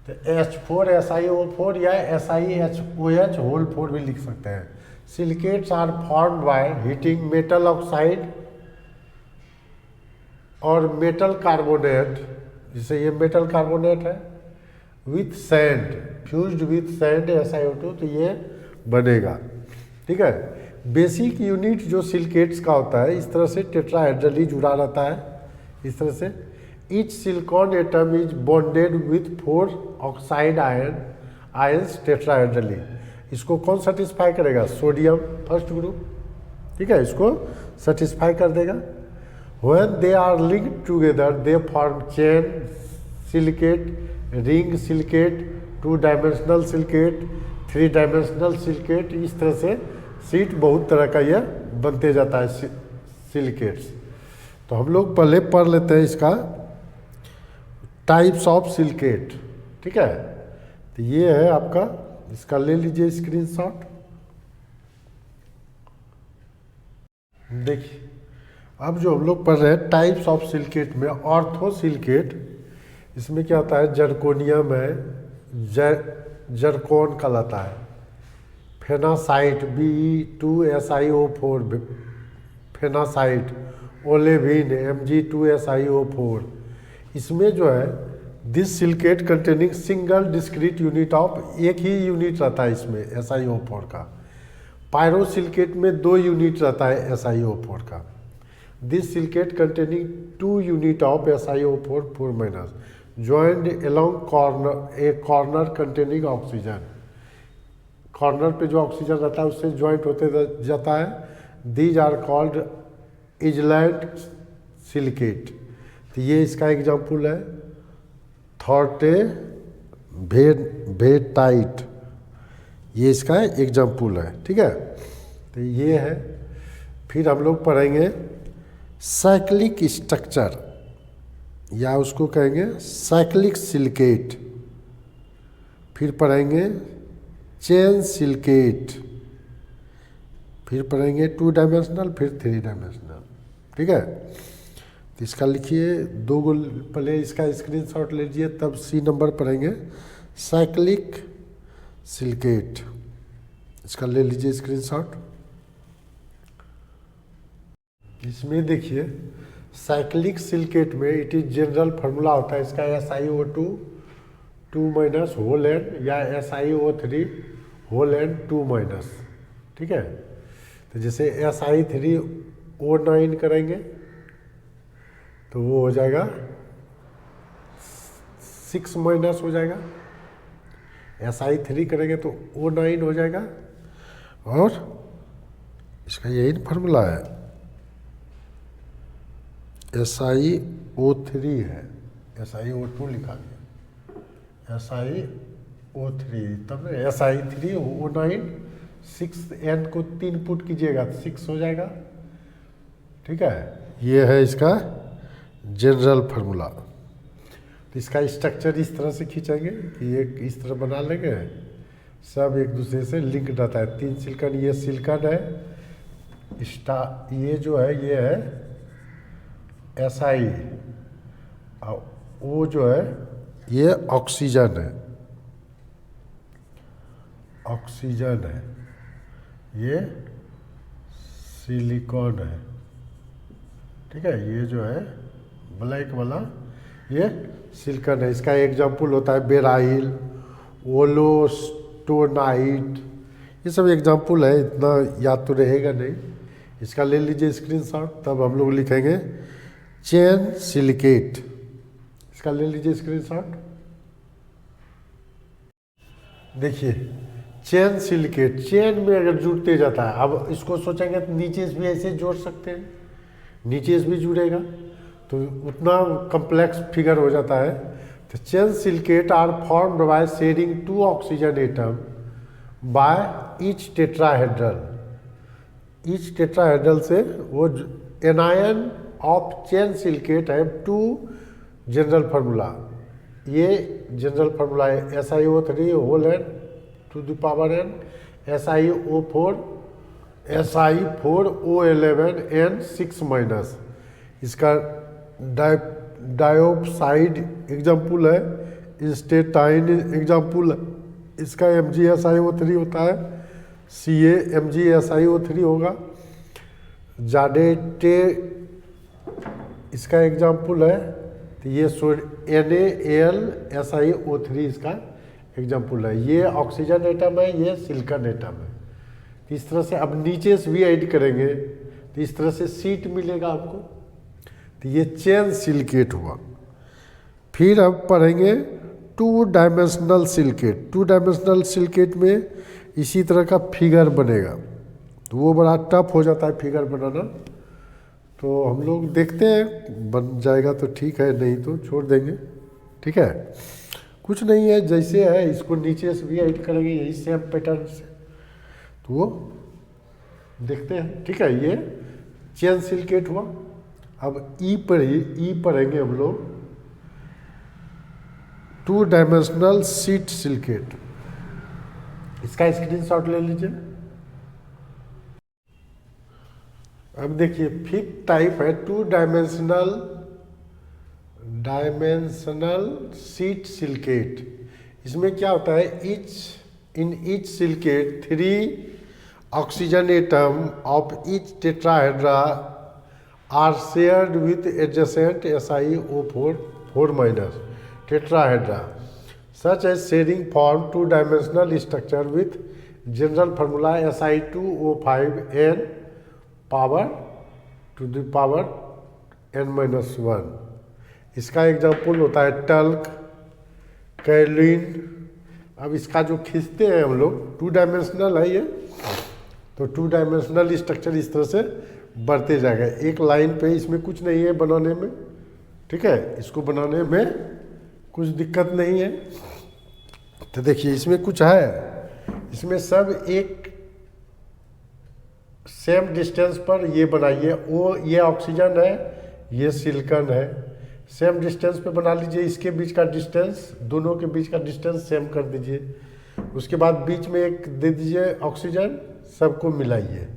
तो H4SiO4 या SiHOH होल 4 भी लिख सकते हैं। Silicates are formed by heating metal oxide और मेटल कार्बोनेट, जैसे ये मेटल कार्बोनेट है, with sand, fused with sand SiO2, तो ये बनेगा, ठीक है। बेसिक यूनिट जो सिलिकेट्स का होता है, इस तरह से टेट्राहेड्रली जुड़ा रहता है, इस तरह से। Each silicon atom is bonded with 4 oxide ions tetrahedrally. इसको कौन सेटिस्फाई करेगा, सोडियम फर्स्ट ग्रुप, ठीक है, इसको सेटिस्फाई कर देगा। When they are linked together they form chain silicate, ring silicate, 2 dimensional silicate, 3 dimensional silicate. इस तरह से सीट बहुत तरह का यह बनते जाता है सिलिकेट्स। तो हम लोग पहले पढ़ लेते हैं इसका टाइप्स ऑफ सिलिकेट, ठीक है। तो ये है आपका, इसका ले लीजिए स्क्रीनशॉट। देखिए अब जो हम लोग पढ़ रहे हैं टाइप्स ऑफ सिलिकेट में, ऑर्थो सिलिकेट, इसमें क्या होता है, जर्कोनियम है, जर्कोन कहलाता है। फेनासाइट Be2SiO4, फेनासाइट, ओलेविन Mg2SiO4। इसमें जो है this silicate containing single discrete unit of, एक ही यूनिट रहता है इसमें SiO4 का। पायरोसिलिकेट में 2 यूनिट रहता है SiO4 का। This silicate containing 2 unit of SiO4 4 minus joined along corner containing oxygen. Corner पे जो ऑक्सीजन रहता है उससे ज्वाइंट होते जाता है। These are called island silicate. तो ये इसका एग्जाम्पल है थॉर्टे भेटाइट, ये इसका एग्जाम्पल है, ठीक है। तो ये है। फिर हम लोग पढ़ेंगे साइक्लिक स्ट्रक्चर, या उसको कहेंगे साइक्लिक सिलिकेट। फिर पढ़ेंगे चेन सिलिकेट, फिर पढ़ेंगे 2 डायमेंशनल, फिर 3 डायमेंशनल, ठीक है। तो इसका लिखिए 2 गो, पहले इसका स्क्रीनशॉट ले लीजिए, तब C नंबर पढ़ेंगे साइक्लिक सिलिकेट। इसका ले लीजिए स्क्रीनशॉट। इसमें देखिए साइक्लिक सिलिकेट में इट इज जनरल फार्मूला होता है इसका SiO2 2 माइनस होल एंड, या SiO3 होल एंड 2 माइनस, ठीक है। तो जैसे Si3O9 करेंगे तो वो हो जाएगा 6 माइनस हो जाएगा, Si3 करेंगे तो O9 हो जाएगा, और इसका यही फार्मूला है SiO3 SiO3 है, SiO2 लिखा गया, SiO3, तब Si3O9 6N को 3 पुट कीजिएगा तो 6 हो जाएगा। ठीक है, ये है इसका जनरल फार्मूला। तो इसका स्ट्रक्चर इस तरह से खींचेंगे कि एक इस तरह बना लेंगे, सब एक दूसरे से लिंक रहता है। 3 सिलिकॉन, ये सिलिकॉन है, ये जो है ये है Si, और वो जो है ये ऑक्सीजन है, ऑक्सीजन है, ये सिलिकॉन है। ठीक है, ये जो है ब्लैक वाला ये सिलिकॉन है। इसका एग्जाम्पल होता है बेराइल, वोलोस्टोनाइट, ये सब एग्जाम्पल है, इतना याद तो रहेगा नहीं। इसका ले लीजिए स्क्रीनशॉट, तब हम लोग लिखेंगे चेन सिलिकेट। इसका ले लीजिए स्क्रीनशॉट, देखिए चेन सिलिकेट, चेन में अगर जुड़ते जाता है, अब इसको सोचेंगे तो नीचे से भी ऐसे जोड़ सकते हैं, नीचे से भी जुड़ेगा तो उतना कम्प्लेक्स फिगर हो जाता है। तो chain silicate are formed by sharing 2 oxygen atom by each tetrahedral, each tetrahedral से वो एनायन ऑफ चेन सिलिकेट है 2 जनरल फार्मूला। ये जनरल फार्मूला है SiO3 whole n to the power n, SiO4 Si4O11 n 6 minus. इसका dioxide example है, स्टेटाइन example, इसका MgSiO3 होता है, CaMgSiO3 होगा। जाडेटे इसका एग्जाम्पल है, तो ये NaAlSiO3 इसका एग्जाम्पल है। ये ऑक्सीजन एटम है, ये सिलिकॉन एटम है। तो इस तरह से अब नीचे से भी ऐड करेंगे तो इस तरह से सीट मिलेगा आपको। तो ये चेन सिलिकेट हुआ। फिर अब पढ़ेंगे 2 डायमेंशनल सिलिकेट। 2 डायमेंशनल सिलिकेट में इसी तरह का फिगर बनेगा, तो वो बड़ा टफ हो जाता है फिगर बनाना। तो हम लोग देखते हैं, बन जाएगा तो ठीक है, नहीं तो छोड़ देंगे। ठीक है, कुछ नहीं है, जैसे है इसको नीचे से भी ऐड करेंगे यही सेम पैटर्न से, तो वो देखते हैं। ठीक है, ये चेन सिलिकेट हुआ। अब ई पढ़ेंगे हम लोग 2 डायमेंशनल शीट सिलिकेट। इसका स्क्रीनशॉट ले लीजिए। अब देखिए 5th टाइप है 2 डायमेंशनल शीट सिलिकेट। इसमें क्या होता है, in each silicate 3 oxygen atom of each tetrahedra are shared with adjacent SiO4 minus tetrahedra, such as sharing form 2 dimensional structure with general formula Si2O5 n power to the power n-1। इसका example होता है talk, Kaelin. अब इसका जो खींचते हैं हम लोग 2 डायमेंशनल है ये, तो 2 डायमेंशनल स्ट्रक्चर इस तरह से बढ़ते जाएगा एक लाइन पे। इसमें कुछ नहीं है बनाने में, ठीक है, इसको बनाने में कुछ दिक्कत नहीं है। तो देखिए इसमें कुछ है, इसमें सब एक सेम डिस्टेंस पर ये बनाइए। वो ये ऑक्सीजन है, ये सिलिकॉन है, सेम डिस्टेंस पे बना लीजिए। इसके बीच का डिस्टेंस, दोनों के बीच का डिस्टेंस सेम कर दीजिए। उसके बाद बीच में एक दे दीजिए ऑक्सीजन, सबको मिलाइए,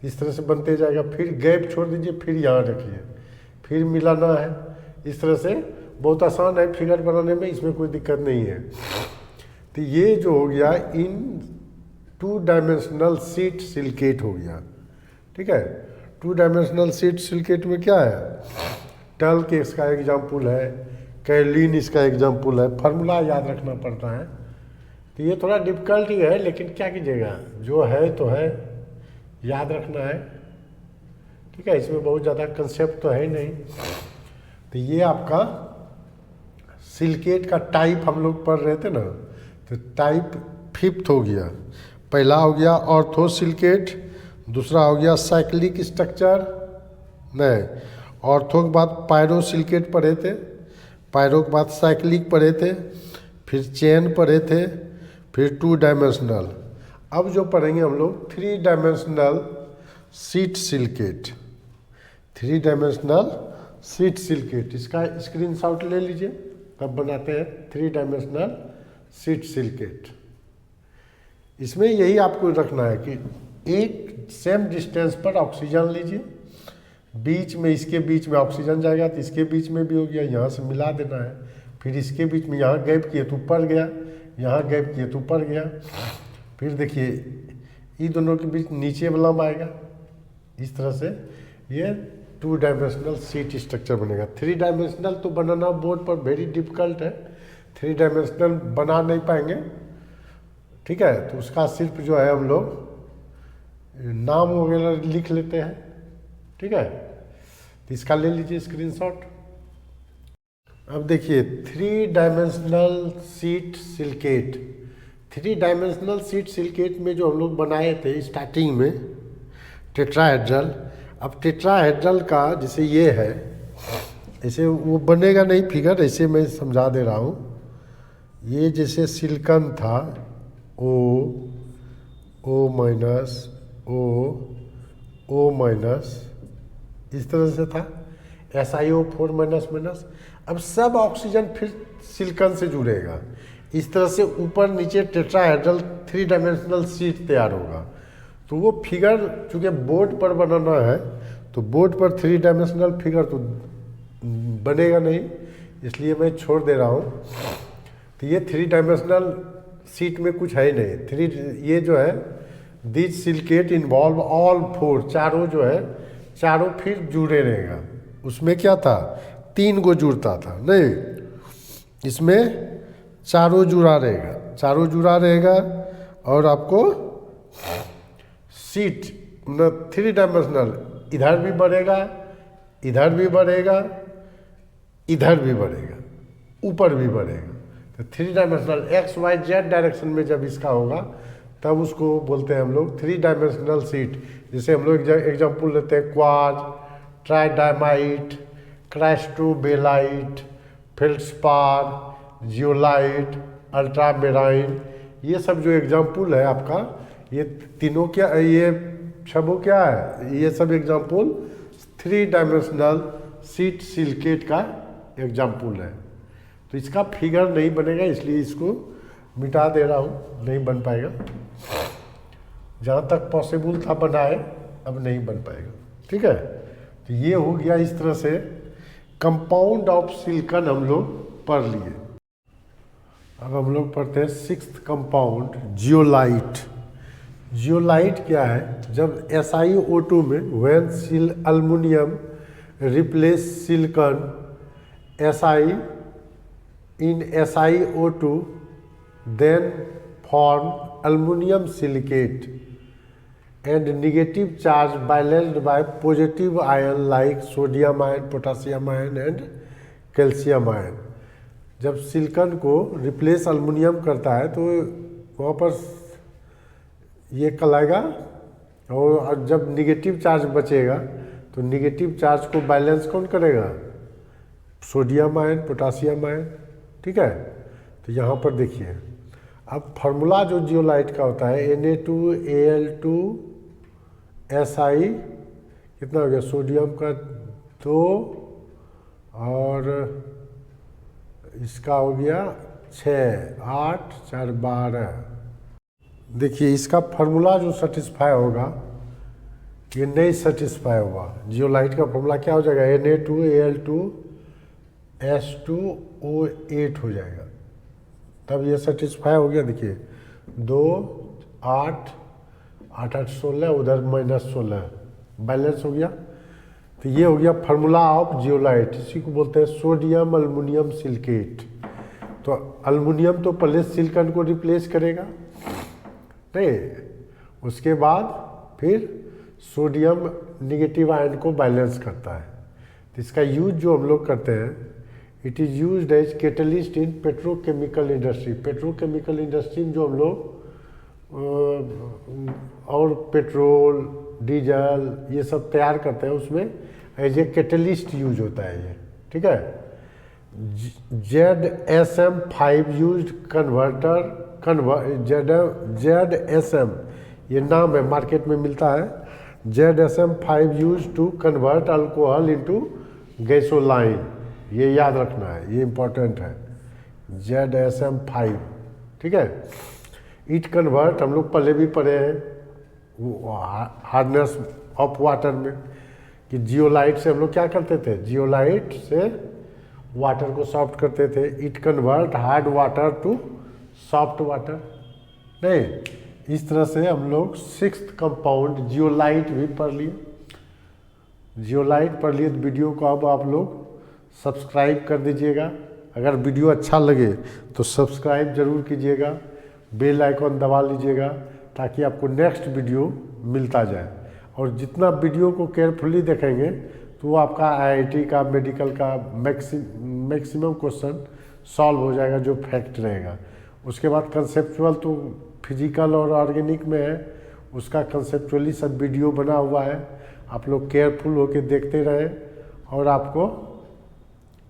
इस तरह से बनते जाएगा। फिर गैप छोड़ दीजिए, फिर यहाँ रखिए, फिर मिलाना है। इस तरह से बहुत आसान है फिगर बनाने में, इसमें कोई दिक्कत नहीं है। तो ये जो हो गया इन 2 डायमेंशनल शीट सिलिकेट हो गया। ठीक है, 2 डायमेंशनल शीट सिलिकेट में क्या है, टल्क इसका एग्जाम्पल है, कैलिन इसका एग्जाम्पल है। फार्मूला याद रखना पड़ता है, तो ये थोड़ा डिफिकल्ट ही है, लेकिन क्या कीजिएगा, जो है तो है, याद रखना है। ठीक है, इसमें बहुत ज़्यादा कंसेप्ट तो है नहीं। तो ये आपका सिलिकेट का टाइप हम लोग पढ़ रहे थे ना, तो टाइप 5th हो गया। पहला हो गया ऑर्थो सिलिकेट, दूसरा हो गया साइक्लिक स्ट्रक्चर, नहीं, ऑर्थो के बाद पायरोसिलिकेट पढ़े थे, पायरो के बाद साइक्लिक पढ़े थे, फिर चेन पढ़े थे, फिर 2 डायमेंशनल। अब जो पढ़ेंगे हम लोग 3 dimensional sheet silicate, 3 dimensional sheet silicate. इसका स्क्रीनशॉट ले लीजिए, तब बनाते हैं 3 डायमेंशनल सीट सिलिकेट। इसमें यही आपको रखना है कि एक सेम डिस्टेंस पर ऑक्सीजन लीजिए, बीच में इसके बीच में ऑक्सीजन जाएगा तो इसके बीच में भी हो गया, यहाँ से मिला देना है। फिर इसके बीच में यहाँ गैप किए तो ऊपर गया, यहाँ गैप किए तो ऊपर गया। फिर देखिए ये दोनों के बीच नीचे वाला आएगा। इस तरह से ये 2 डायमेंशनल सीट स्ट्रक्चर बनेगा। 3 डायमेंशनल तो बनाना बोर्ड पर वेरी डिफिकल्ट है, 3 डायमेंशनल बना नहीं पाएंगे, ठीक है। तो उसका सिर्फ जो है हम लोग नाम वगैरह लिख लेते हैं, ठीक है। तो इसका ले लीजिए स्क्रीनशॉट। अब देखिए 3 dimensional sheet silicate, 3 dimensional sheet silicate में जो हम लोग बनाए थे स्टार्टिंग में टेट्राहेड्रल। अब टेट्राहेड्रल का जैसे ये है, ऐसे वो बनेगा नहीं फिगर, ऐसे मैं समझा दे रहा हूँ। ये जैसे सिलिकॉन था, O माइनस O माइनस, इस तरह से था, SiO4 माइनस माइनस। अब सब ऑक्सीजन फिर सिलिकॉन से जुड़ेगा, इस तरह से ऊपर नीचे टेट्राहेड्रल 3 डायमेंशनल सीट तैयार होगा। तो वो फिगर चूँकि बोर्ड पर बनाना है, तो बोर्ड पर 3 डायमेंशनल फिगर तो बनेगा नहीं, इसलिए मैं छोड़ दे रहा हूँ। तो ये 3 डायमेंशनल सीट में कुछ है ही नहीं। 3 ये जो है दिस सिलिकेट इन्वॉल्व ऑल 4, चारों जो है चारों फिर जुड़े रहेगा। उसमें क्या था, 3 को जुड़ता था, नहीं, इसमें चारों जुड़ा रहेगा, चारों जुड़ा रहेगा। और आपको सीट 3 डायमेंशनल इधर भी बढ़ेगा, इधर भी बढ़ेगा, इधर भी बढ़ेगा, ऊपर भी बढ़ेगा। तो 3 डायमेंशनल XYZ डायरेक्शन में जब इसका होगा तब उसको बोलते हैं हम लोग 3 डायमेंशनल सीट। जैसे हम लोग एग्जाम्पल लेते हैं क्वार्ज, ट्राइडामाइट, क्राइस्टोबेलाइट, फेल्ड्स्पार, जियोलाइट, अल्ट्रामेराइन, ये सब जो एग्जाम्पल है आपका, ये तीनों क्या, ये सबों क्या है, ये सब एग्जाम्पल 3 डायमेंशनल सीट सिलिकेट का एग्जाम्पल है। तो इसका फिगर नहीं बनेगा, इसलिए इसको मिटा दे रहा हूँ, नहीं बन पाएगा। जहाँ तक पॉसिबल था बनाए, अब नहीं बन पाएगा, ठीक है। तो ये हो गया इस तरह से कंपाउंड ऑफ सिलिकॉन हम लोग पढ़ लिए। अब हम लोग पढ़ते हैं 6th कंपाउंड, जियोलाइट। जियोलाइट क्या है, जब SiO2 में when aluminium replace silicon Si in SiO2 then form aluminum silicate and negative charge balanced by positive ion like sodium ion, potassium ion and calcium ion। जब silicon को replace aluminium करता है तो वहाँ पर ये कहलाएगा, और जब निगेटिव चार्ज बचेगा तो निगेटिव चार्ज को बैलेंस कौन करेगा, सोडियम आयन, पोटासियम आयन, ठीक है। तो यहाँ पर देखिए अब फार्मूला जो जियोलाइट का होता है Na2Al2 Si, कितना हो गया, सोडियम का 2 और इसका हो गया 6, 8, 4, 12। देखिए इसका फार्मूला जो सेटिस्फाई होगा ये नहीं सेटिस्फाई हुआ। जियोलाइट का फार्मूला क्या हो जाएगा, Na2Al2 S2O8 हो जाएगा, तब ये सेटिस्फाई हो गया। देखिए 2, 8, 8, 8, 16, उधर -16 बैलेंस हो गया। तो ये हो गया फार्मूला ऑफ जियोलाइट, इसी को बोलते हैं सोडियम अल्मुनियम सिलिकेट। तो अल्मुनियम तो पहले सिलिकॉन को रिप्लेस करेगा, नहीं, उसके बाद फिर सोडियम निगेटिव आयन को बैलेंस करता है। तो इसका यूज जो हम लोग करते हैं, it is used as catalyst in petrochemical industry. Petrochemical industry में जो हम लोग और पेट्रोल, डीजल ये सब तैयार करते हैं, उसमें एज ए कैटलिस्ट यूज होता है ये, ठीक है। ZSM5 यूज कन्वर्टर ZSM ये नाम है, मार्केट में मिलता है। ZSM5 use to convert alcohol into gasoline, ये याद रखना है, ये इंपॉर्टेंट है। ZSM5, ठीक है। इट कन्वर्ट हम लोग पहले भी पढ़े हैं हार्डनेस ऑफ वाटर में कि जियोलाइट से हम लोग क्या करते थे, जियोलाइट से वाटर को सॉफ्ट करते थे। It convert hard water to soft water, नहीं, इस तरह से हम लोग 6th कंपाउंड जियोलाइट भी पढ़ लिए। जियोलाइट पढ़ लिए, तो वीडियो को अब आप लोग सब्सक्राइब कर दीजिएगा। अगर वीडियो अच्छा लगे तो सब्सक्राइब जरूर कीजिएगा, बेल आइकॉन दबा लीजिएगा ताकि आपको नेक्स्ट वीडियो मिलता जाए। और जितना वीडियो को केयरफुली देखेंगे तो वो आपका IIT का, मेडिकल का मैक्सिमम क्वेश्चन सॉल्व हो जाएगा जो फैक्ट रहेगा। उसके बाद कंसेप्चुअल तो फिजिकल और ऑर्गेनिक में है, उसका कंसेप्चुअली सब वीडियो बना हुआ है। आप लोग केयरफुल होकर देखते रहें और आपको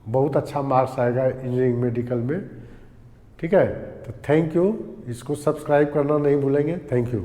बहुत अच्छा मार्क्स आएगा इंजीनियरिंग मेडिकल में, ठीक है। तो थैंक यू, इसको सब्सक्राइब करना नहीं भूलेंगे। Thank you.